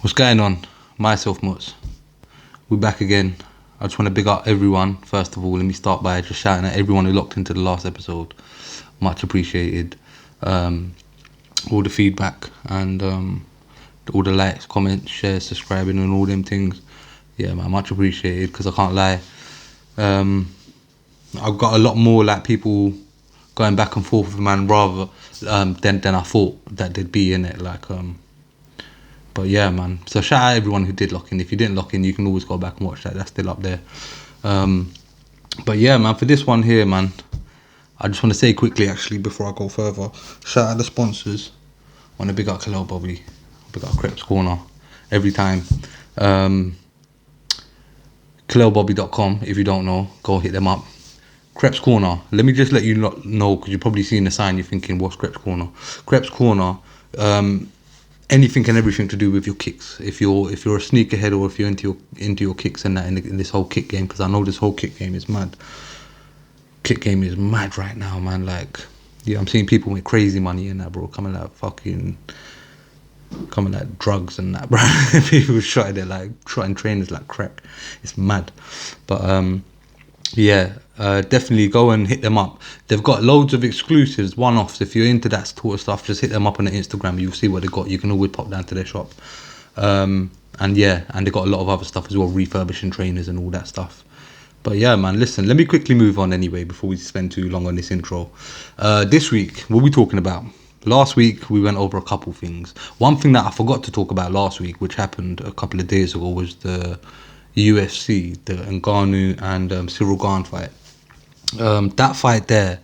What's going on? Myself, MUTSS. We're back again. I just want to big up everyone. First of all, let me start by just shouting at everyone who locked into the last episode. Much appreciated. All the feedback and all the likes, comments, shares, subscribing and all them things. Yeah, man, much appreciated, because I can't lie. I've got a lot more like people going back and forth with man rather than I thought that they'd be in it. But yeah, man. So shout out everyone who did lock in. If you didn't lock in, you can always go back and watch that. That's still up there. But yeah, man, for this one here, man, I just want to say quickly, actually, before I go further, shout out the sponsors. I want to big up Hello Bobby, big up Crepes Corner, every time. KhalilBobby.com, if you don't know, go hit them up. Crepes Corner, let me just let you know, because you've probably seen the sign, you're thinking, what's Crepes Corner? Crepes Corner, anything and everything to do with your kicks. If you're a sneakerhead, or if you're into your kicks and that in this whole kick game, because I know this whole kick game is mad. Kick game is mad right now, man. Like, yeah, I'm seeing people with crazy money in that, bro, coming like drugs and that, bro. People shotting it like shotting trainers like crack. It's mad. But yeah, definitely go and hit them up. They've got loads of exclusives, one-offs. If you're into that sort of stuff, just hit them up on the Instagram. You'll see what they got. You can always pop down to their shop. And yeah, and they got a lot of other stuff as well, refurbishing trainers and all that stuff. But yeah, man, listen, let me quickly move on anyway before we spend too long on this intro. This week, what are we talking about? Last week, we went over a couple things. One thing that I forgot to talk about last week, which happened a couple of days ago, was the UFC, the Ngannou and Cyril Gane fight. That fight there,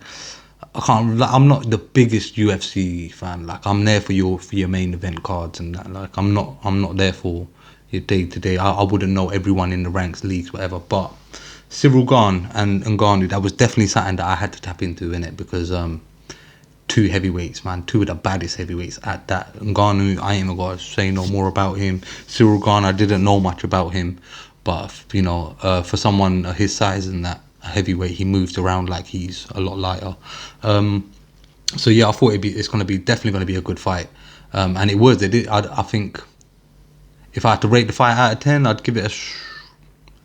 I'm not the biggest UFC fan. Like, I'm there for your main event cards and that. Like, I'm not there for your day to day. I wouldn't know everyone in the ranks, leagues, whatever. But Cyril Gane and Ngannou, that was definitely something that I had to tap into in it, because two heavyweights, man, two of the baddest heavyweights at that. Ngannou, I ain't even gonna say no more about him. Cyril Gane, I didn't know much about him, but you know, for someone his size and that, a heavyweight, he moves around like he's a lot lighter. So yeah, I thought it's definitely gonna be a good fight, and it was. I think if I had to rate the fight out of 10, I'd give it a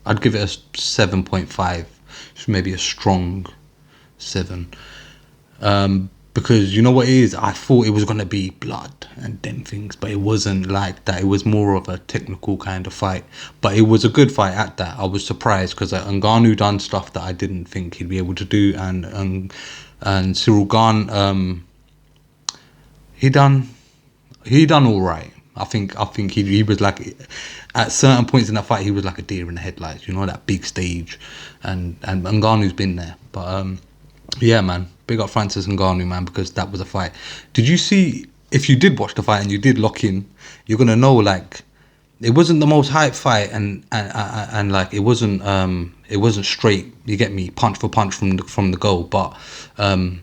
7.5, maybe a strong 7. Because you know what it is, I thought it was going to be blood and them things, but it wasn't like that. It was more of a technical kind of fight, but it was a good fight at that. I was surprised, because Ngannou done stuff that I didn't think he'd be able to do, and Cyril Gane, he done all right. I think he was like, at certain points in that fight, he was like a deer in the headlights, you know, that big stage, and Ngannou's been there. But yeah, man, big up Francis Ngannou, man, because that was a fight. Did you see, if you did watch the fight and you did lock in, you're gonna know, like, it wasn't the most hype fight, and like, it wasn't straight, you get me, punch for punch from the goal, but a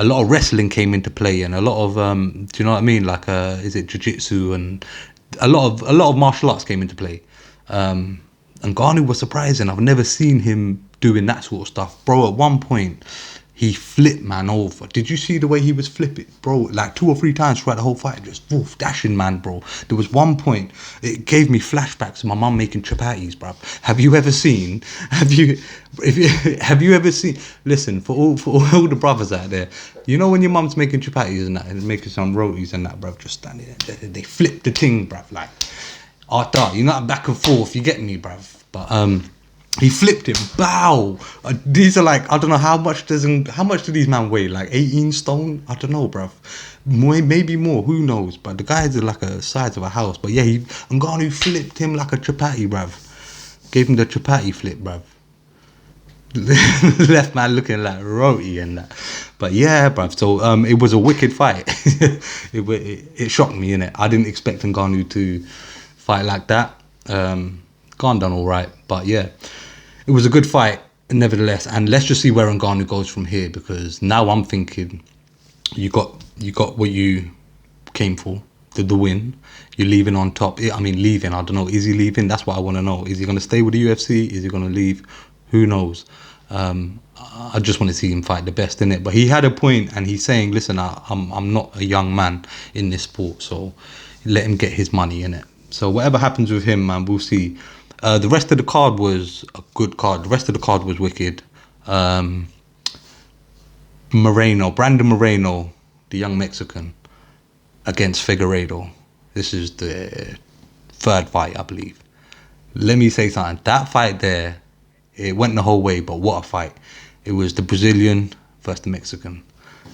lot of wrestling came into play, and a lot of do you know what I mean, like, is it jiu-jitsu, and a lot of martial arts came into play. And Ngannou was surprising. I've never seen him doing that sort of stuff, bro. At one point, he flipped man over. Did you see the way he was flipping, bro? Like 2 or 3 times throughout the whole fight, just woof, dashing, man, bro. There was one point, it gave me flashbacks of my mum making chapatis, bro. Have you ever seen? Listen, for all the brothers out there, you know when your mum's making chapatis and that, and making some rotis and that, bro, just standing there, they flip the thing, bro, like, you know, back and forth. You get me, bro? But he flipped him. Bow. These are like, I don't know how much do these man weigh? Like 18 stone? I don't know, bruv. Maybe more. Who knows? But the guys are like a size of a house. But yeah, Ngannou flipped him like a chapati, bruv. Gave him the chapati flip, bruv. Left man looking like roti and that. But yeah, bruv. So it was a wicked fight. it shocked me, innit? I didn't expect Ngannou to fight like that. Gane done all right, but yeah, it was a good fight nevertheless. And let's just see where Ngannou goes from here, because now I'm thinking you got what you came for, the win. You're leaving on top. I mean, leaving, I don't know, is he leaving? That's what I want to know. Is he going to stay with the UFC? Is he going to leave? Who knows? I just want to see him fight the best in it. But he had a point, and he's saying, listen, I'm not a young man in this sport, so let him get his money in it. So whatever happens with him, man, we'll see. The rest of the card was a good card. The rest of the card was wicked. Brandon Moreno, the young Mexican, against Figueiredo. This is the third fight, I believe. Let me say something. That fight there, it went the whole way, but what a fight. It was the Brazilian versus the Mexican.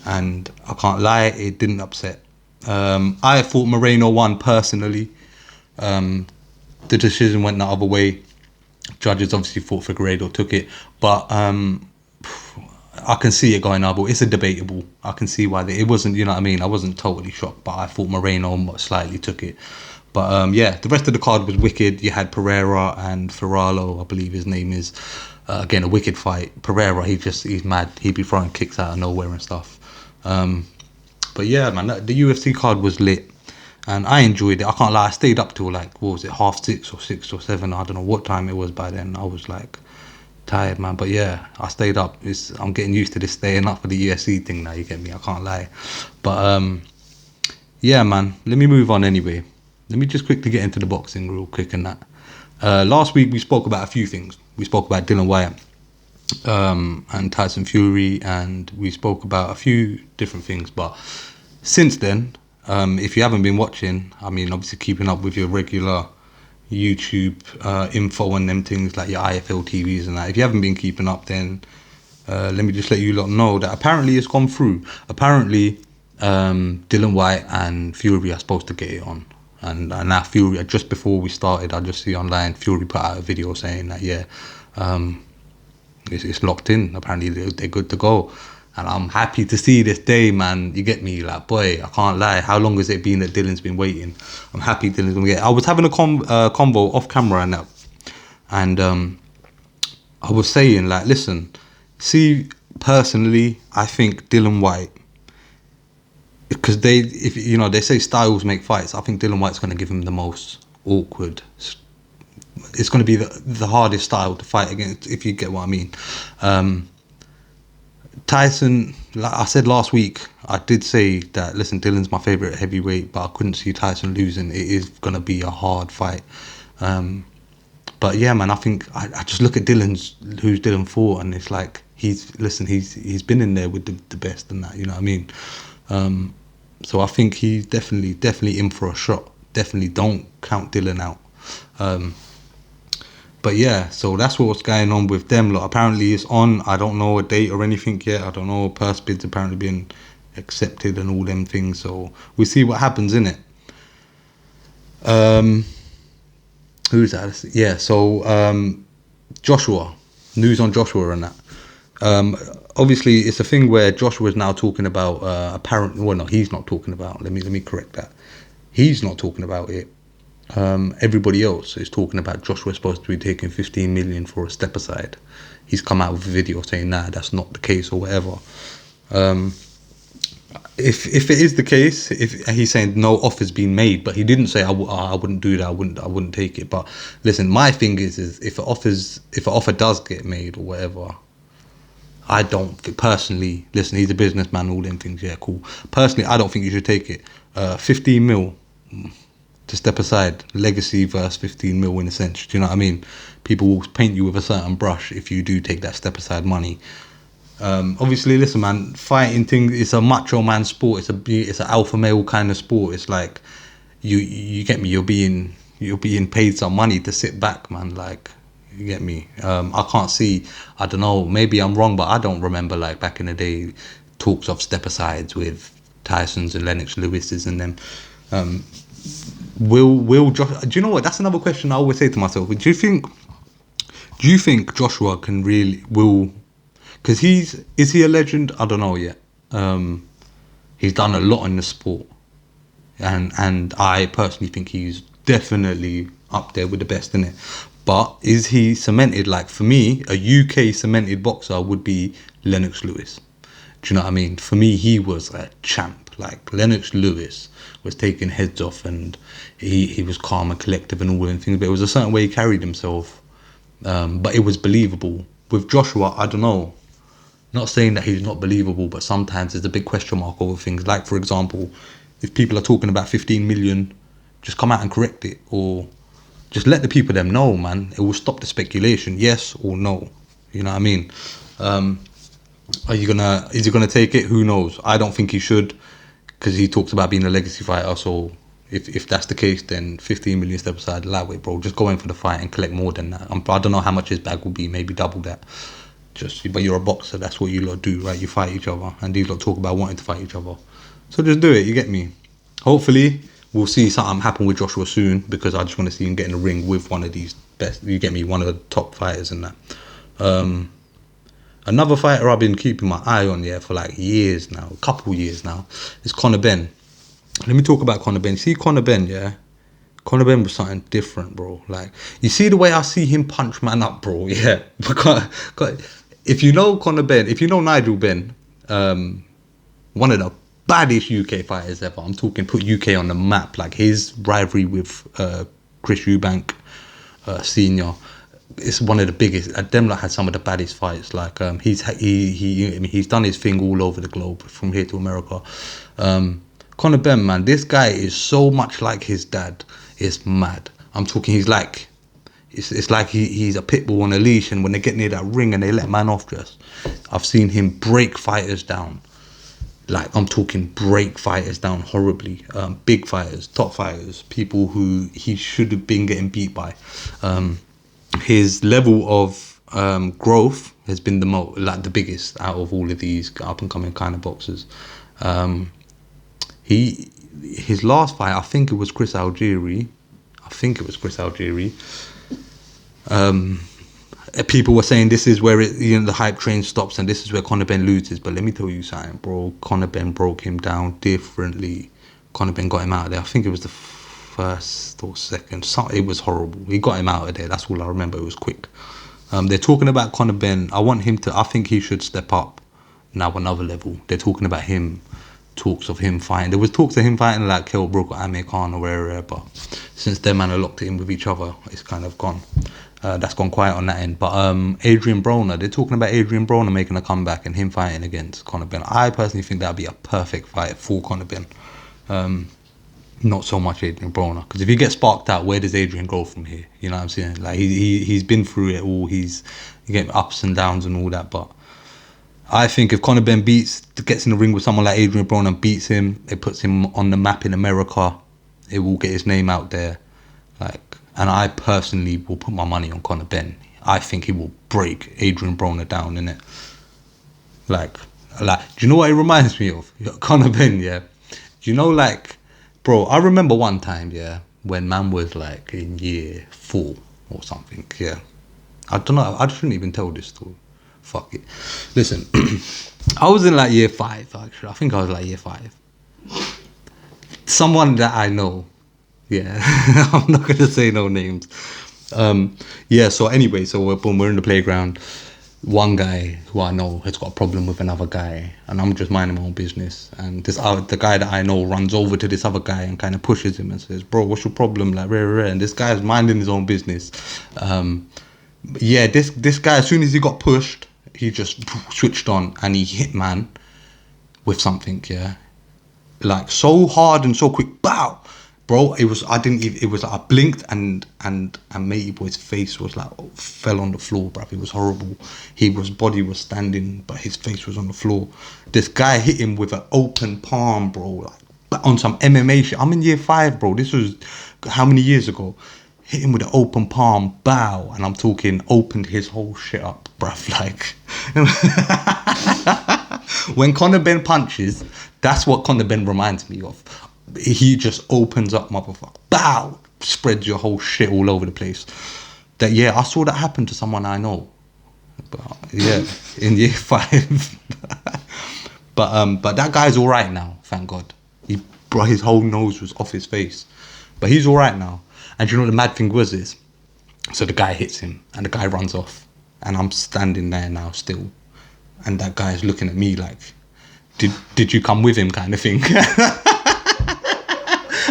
And I can't lie, it didn't upset. I thought Moreno won personally. The decision went the other way. Judges obviously thought Figueiredo took it. But I can see it going up. It's a debatable. I can see why it wasn't, you know what I mean? I wasn't totally shocked, but I thought Moreno slightly took it. But yeah, the rest of the card was wicked. You had Pereira and Ferraro, I believe his name is. Again, a wicked fight. Pereira, he's mad. He'd be throwing kicks out of nowhere and stuff. But yeah, man, the UFC card was lit. And I enjoyed it. I can't lie, I stayed up till like, what was it, 6:30 or 6 or 7. I don't know what time it was by then. I was like tired, man. But yeah, I stayed up. I'm getting used to this staying up for the UFC thing now, you get me? I can't lie. But yeah, man, let me move on anyway. Let me just quickly get into the boxing real quick and that. Last week we spoke about a few things. We spoke about Dillian Whyte and Tyson Fury, and we spoke about a few different things. But since then, if you haven't been watching, I mean, obviously keeping up with your regular YouTube info and them things like your IFL TVs and that. If you haven't been keeping up, then let me just let you lot know that apparently it's gone through. Apparently, Dillian Whyte and Fury are supposed to get it on. And now Fury, just before we started, I just see online, Fury put out a video saying that, yeah, it's locked in. Apparently they're good to go. And I'm happy to see this day, man. You get me? Like, boy, I can't lie. How long has it been that Dylan's been waiting? I'm happy Dylan's going to get it. I was having a convo off camera and that. And I was saying, like, listen, see, personally, I think Dillian Whyte, because they say styles make fights. I think Dillian Whyte's going to give him the most awkward. It's going to be the hardest style to fight against, if you get what I mean. Tyson, like I said last week, I did say that, listen, Dylan's my favourite heavyweight, but I couldn't see Tyson losing. It is going to be a hard fight. But yeah, man, I think I just look at who's Dylan fought, and it's like, he's been in there with the best and that, you know what I mean? So I think he's definitely in for a shot. Definitely don't count Dylan out. But yeah, so that's what's going on with them. Look, apparently it's on. I don't know a date or anything yet. I don't know. Purse bids apparently been accepted and all them things. So we see what happens in it. Who's that? Yeah. So Joshua, news on Joshua and that. Obviously, it's a thing where Joshua is now talking about apparently. Well, no, he's not talking about. Let me correct that. He's not talking about it. Everybody else is talking about Joshua supposed to be taking 15 million for a step aside. He's come out with a video saying, nah, that's not the case or whatever. If it is the case, if he's saying no offer's been made, but he didn't say I wouldn't do that, I wouldn't take it. But listen, my thing is if an offer does get made or whatever, I don't think, personally, listen, he's a businessman, all them things, yeah, cool. Personally, I don't think you should take it. 15 mil to step aside, legacy versus 15 mil in a sense, do you know what I mean? People will paint you with a certain brush if you do take that step aside money. Obviously, listen, man, fighting thing, it's a macho man sport. It's an alpha male kind of sport. It's like you get me. You're being paid some money to sit back, man. Like, you get me. I can't see. I don't know. Maybe I'm wrong, but I don't remember like back in the day talks of step asides with Tysons and Lennox Lewis's and them. Will Joshua? Do you know what? That's another question I always say to myself. Do you think Joshua can will? Because is he a legend? I don't know yet. He's done a lot in the sport, and I personally think he's definitely up there with the best in it. But is he cemented? Like, for me, a UK cemented boxer would be Lennox Lewis. Do you know what I mean? For me, he was a champ. Like, Lennox Lewis was taking heads off, and he was calm and collective and all them things. But it was a certain way he carried himself. But it was believable. With Joshua, I don't know. Not saying that he's not believable, but sometimes there's a big question mark over things. Like, for example, if people are talking about 15 million, just come out and correct it, or just let the people them know, man. It will stop the speculation, yes or no. You know what I mean? Is he gonna take it? Who knows? I don't think he should, because he talks about being a legacy fighter. So if that's the case, then 15 million step aside, lightweight, bro. Just go in for the fight and collect more than that. I don't know how much his bag will be, maybe double that. But you're a boxer. That's what you lot do, right? You fight each other, and these lot talk about wanting to fight each other. So just do it. You get me? Hopefully, we'll see something happen with Joshua soon, because I just want to see him get in the ring with one of these best. You get me? One of the top fighters and that. Another fighter I've been keeping my eye on, for like years now, a couple years now, is Conor Benn. Let me talk about Conor Benn. See Conor Benn, Conor Benn was something different, bro. Like, you see the way I see him punch man up, bro, Because if you know Conor Benn, if you know Nigel Benn, one of the baddest UK fighters ever. I'm talking put UK on the map. Like, his rivalry with Chris Eubank Senior, it's one of the biggest. Them lot had some of the baddest fights. Like, he's done his thing all over the globe, from here to America. Conor Benn, man, this guy is so much like his dad. It's mad. I'm talking, he's like, it's like he's a pit bull on a leash, and when they get near that ring and they let man off just, I've seen him break fighters down. Like, I'm talking break fighters down horribly. Big fighters, top fighters, people who he should have been getting beat by. His level of growth has been the biggest out of all of these up and coming kind of boxers. His last fight, I think it was Chris Algieri. People were saying this is where the hype train stops, and this is where Conor Benn loses. But let me tell you something, bro. Conor Benn broke him down differently. Conor Benn got him out of there. I think it was the first or second. It was horrible. He got him out of there. That's all I remember. It was quick. They're talking about Conor Benn. I think he should step up now another level. They're talking about him. Talks of him fighting. There was talks of him fighting like Kell Brook or Amir Khan or wherever, but since them man are locked in with each other, it's kind of gone. That's gone quiet on that end. But Adrian Broner, they're talking about Adrian Broner making a comeback and him fighting against Conor Benn. I personally think that'd be a perfect fight for Conor Benn. Not so much Adrian Broner, because if he gets sparked out, where does Adrian go from here? You know what I'm saying? Like, he's been through it all. He's getting ups and downs and all that, but I think if Conor Benn gets in the ring with someone like Adrian Broner and beats him, it puts him on the map in America. It will get his name out there. And I personally will put my money on Conor Benn. I think he will break Adrian Broner down, innit? Like, do you know what it reminds me of? Conor Benn, Do you know, bro, I remember one time, when man was like in year 4 or something, I don't know, I shouldn't even tell this story. Fuck it. Listen, I was in like year 5, actually. I think I was like year 5. Someone that I know, I'm not going to say no names. So anyway, we're in the playground. One guy who I know has got a problem with another guy, and I'm just minding my own business. And the guy that I know runs over to this other guy and kind of pushes him and says, "Bro, what's your problem?" Like, rare. And this guy's minding his own business. This guy, as soon as he got pushed, he just switched on and he hit man with something, like so hard and so quick, bow, bro. It was like I blinked and matey boy's face was like fell on the floor, bruv. It was horrible. His body was standing, but his face was on the floor. This guy hit him with an open palm, bro, like on some MMA shit. I'm in year 5, bro. This was how many years ago? Hit him with an open palm, bow, and I'm talking opened his whole shit up, bruv. Like, when Conor Benn punches, that's what Conor Benn reminds me of. He just opens up, motherfucker, bow, spreads your whole shit all over the place. I saw that happen to someone I know. But in year 5. but that guy's all right now, thank God. His whole nose was off his face, but he's all right now. And you know what the mad thing is? So the guy hits him and the guy runs off. And I'm standing there now still. And that guy's looking at me like, did you come with him kind of thing?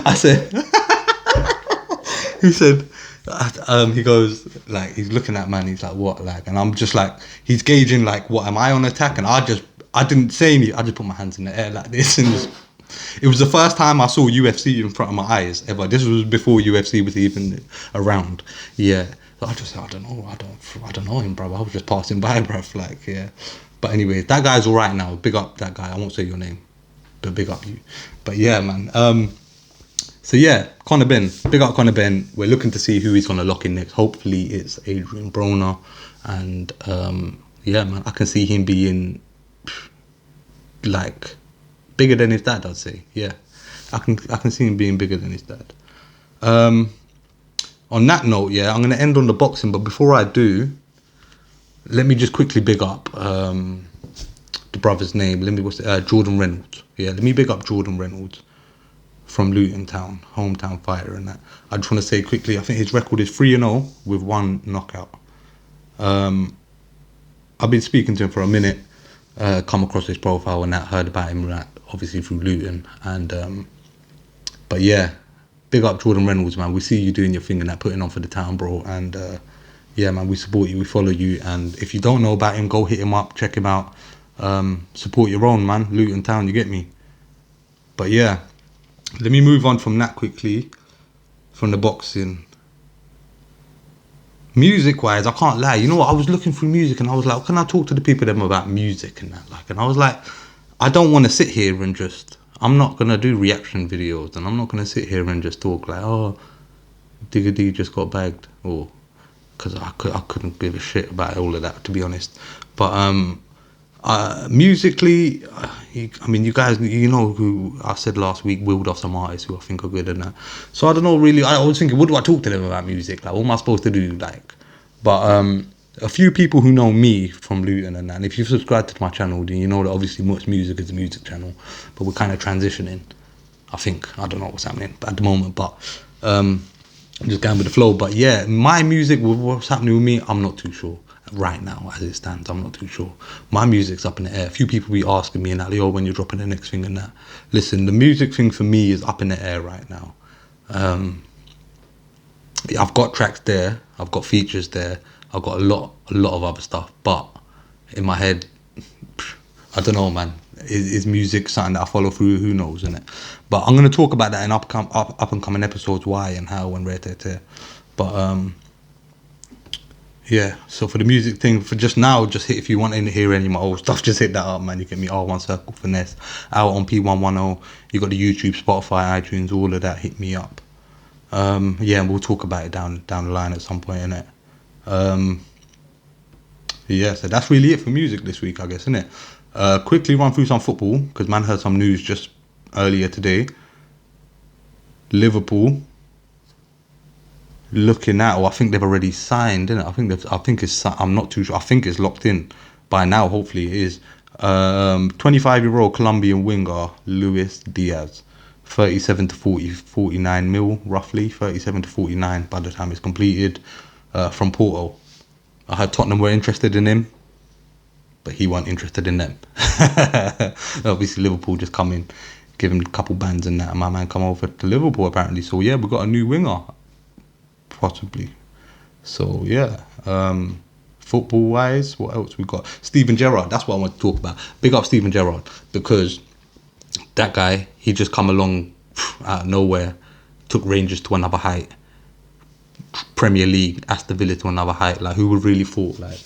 I said, he goes, like, he's looking at man, he's like, what? Like, and I'm just like, he's gauging like, what, am I on attack? And I didn't say anything, I just put my hands in the air like this and just It was the first time I saw UFC in front of my eyes ever. This was before UFC was even around. Yeah. So I just said, I don't know him, bro. I was just passing by, bro. Like, yeah. But anyway, that guy's alright now. Big up that guy. I won't say your name, but big up you. But yeah, man. So yeah, Conor Ben. Big up Conor Ben. We're looking to see who he's gonna lock in next. Hopefully it's Adrian Broner. And yeah, man, I can see him being like bigger than his dad, I'd say. Yeah, I can see him being bigger than his dad. On that note, yeah, I'm gonna end on the boxing, but before I do, let me just quickly big up the brother's name. Jordan Reynolds. Yeah, let me big up Jordan Reynolds from Luton Town, hometown fighter, and that. I just want to say quickly, I think his record is 3-0 with 1 knockout. I've been speaking to him for a minute. Come across his profile and that, heard about him, obviously through Luton, and but yeah, big up Jordan Reynolds, man. We see you doing your thing and that, putting on for the town, bro. And yeah, man, we support you, we follow you, and if you don't know about him, go hit him up, check him out. Support your own, man. Luton Town, you get me? But yeah, let me move on from that quickly, from the boxing. Music wise, I can't lie. You know what? I was looking through music and I was like, can I talk to the people them about music and that? Like, and I was like, I don't want to sit here and just. I'm not gonna do reaction videos, and I'm not gonna sit here and just talk like, oh, Digga D just got bagged, or because I couldn't give a shit about all of that, to be honest. But musically, I mean, you guys, you know who I said last week, wheeled off some artists who I think are good and that. So I don't know really. I was thinking, what do I talk to them about music? Like, what am I supposed to do? Like, but a few people who know me from Luton and that. And if you've subscribed to my channel, then you know that obviously MUTSS Music is a music channel, but we're kind of transitioning. I think I don't know what's happening at the moment, but I'm just going with the flow. But yeah, my music, what's happening with me, I'm not too sure. Right now, as it stands, I'm not too sure. My music's up in the air. A few people be asking me and that, yo, when you're dropping the next thing and that. Listen, the music thing for me is up in the air right now. I've got tracks there, I've got features there, I've got a lot of other stuff, but in my head, I don't know, man. Is music something that I follow through? Who knows, innit? But I'm gonna talk about that in up and coming episodes, why and how and where to. But yeah, so for the music thing, for just now, just hit, if you want to hear any of my old stuff, just hit that up, man. You get me, R1 Circle Finesse, out on P110. You got the YouTube, Spotify, iTunes, all of that. Hit me up. Yeah, and we'll talk about it down the line at some point, innit? Yeah, so that's really it for music this week, I guess, innit? Quickly run through some football, because man heard some news just earlier today. Liverpool looking at, or I think they've already signed, innit? I'm not too sure. I think it's locked in by now. Hopefully it is. 25-year-old Colombian winger Luis Diaz, 37 to 49 mil, roughly 37 to 49 by the time it's completed. From Porto. I heard Tottenham were interested in him, but he wasn't interested in them. Obviously Liverpool just come in, give him a couple bands and that, and my man come over to Liverpool apparently. So yeah, we got a new winger, possibly. So yeah, football wise, what else we got? Steven Gerrard, that's what I want to talk about. Big up Steven Gerrard, because that guy, he just come along out of nowhere, took Rangers to another height, Premier League, Aston Villa to another height. Like, who would really thought? Like,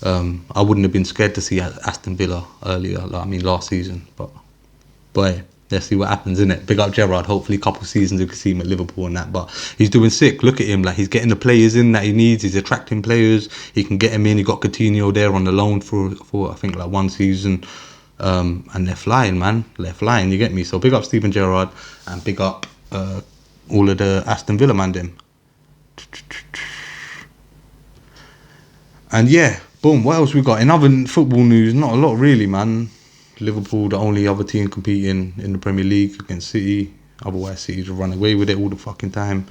I wouldn't have been scared to see Aston Villa earlier. Like, I mean, last season. But boy, let's see what happens, innit? Big up Gerrard. Hopefully, a couple of seasons we can see him at Liverpool and that. But he's doing sick. Look at him. Like, he's getting the players in that he needs. He's attracting players. He can get him in. He got Coutinho there on the loan for I think like 1 season. And they're flying, man. They're flying. You get me? So big up Steven Gerrard and big up all of the Aston Villa man them. And yeah, boom, what else we got? In other football news, not a lot really, man. Liverpool, the only other team competing in the Premier League against City. Otherwise, City just run away with it all the fucking time.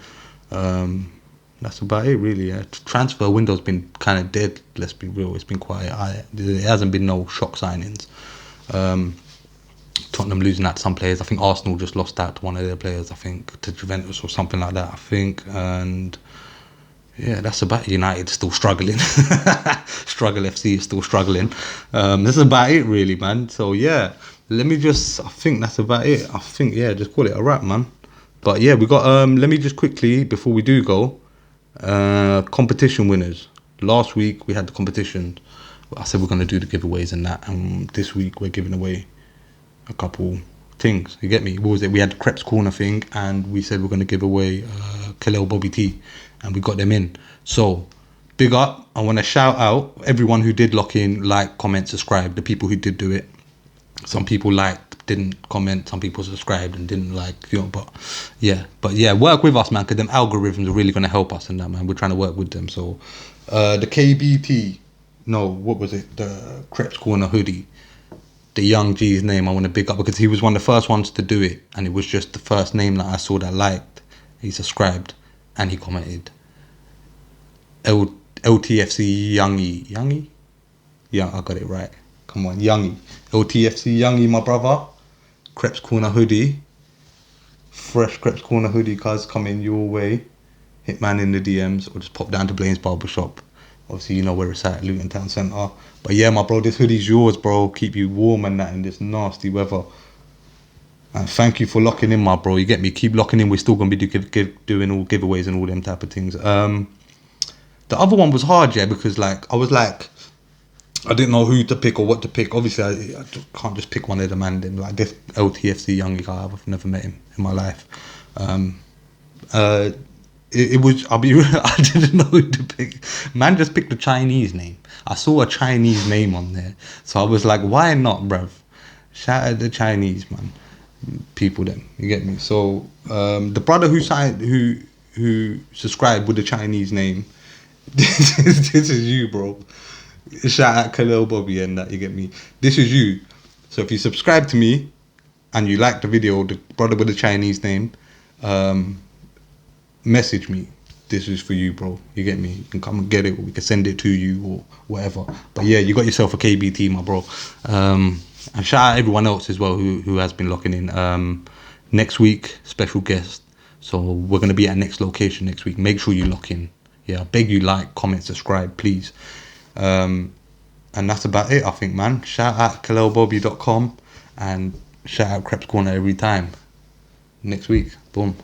That's about it, really. Yeah. Transfer window's been kind of dead, let's be real. It's been quiet. There hasn't been no shock signings. Tottenham losing out to some players. I think Arsenal just lost out to one of their players, I think, to Juventus or something like that, I think. And yeah, that's about it. United still struggling. Struggle FC is still struggling. That's about it, really, man. So yeah, I think that's about it. I think, yeah, just call it a wrap, man. But yeah, we got, let me just quickly, before we do go, competition winners. Last week we had the competition. I said we're going to do the giveaways and that. And this week we're giving away a couple things. You get me? What was it? We had the Crepes Corner thing, and we said we're going to give away Kalel Bobby T, and we got them in. So, big up. I want to shout out everyone who did lock in, like, comment, subscribe, the people who did do it. Some people liked, didn't comment. Some people subscribed and didn't like, but yeah, work with us, man, because them algorithms are really going to help us in that, man. We're trying to work with them. So, the KBT, no, what was it? The Crepes Corner hoodie. The young G's name I want to big up, because he was one of the first ones to do it, and it was just the first name that I saw that liked. He subscribed and he commented. LTFC Youngie? Yeah, I got it right. Come on, Youngie. LTFC Youngie, my brother. Crepes Corner hoodie. Fresh Crepes Corner hoodie, cuz, coming your way. Hit man in the DMs, or just pop down to Blaine's Barbershop. Obviously, you know where it's at, Luton Town Centre. But yeah, my bro, this hoodie's yours, bro. Keep you warm and that in this nasty weather. And thank you for locking in, my bro. You get me? Keep locking in. We're still going to be doing all giveaways and all them type of things. The other one was hard, yeah, because like I was like, I didn't know who to pick or what to pick. Obviously, I can't just pick one of the man. Then like this LTFC young guy, I've never met him in my life. It was, I'll be real, I didn't know who to pick. Man just picked a Chinese name. I saw a Chinese name on there. So I was like, why not, bruv? Shout out the Chinese, man. People them, you get me? So the brother who subscribed with the Chinese name, this is you, bro. Shout out Kalel Bobby and that, you get me? This is you. So if you subscribe to me and you like the video, the brother with the Chinese name, message me. This is for you, bro. You get me? You can come and get it, or we can send it to you, or whatever. But yeah, you got yourself a KBT, my bro. And shout out everyone else as well who has been locking in. Next week, special guest. So we're going to be at next location next week. Make sure you lock in. Yeah, I beg you, like, comment, subscribe, please. And that's about it, I think, man. Shout out kalelbobby.com and shout out Crepes Corner every time. Next week. Boom.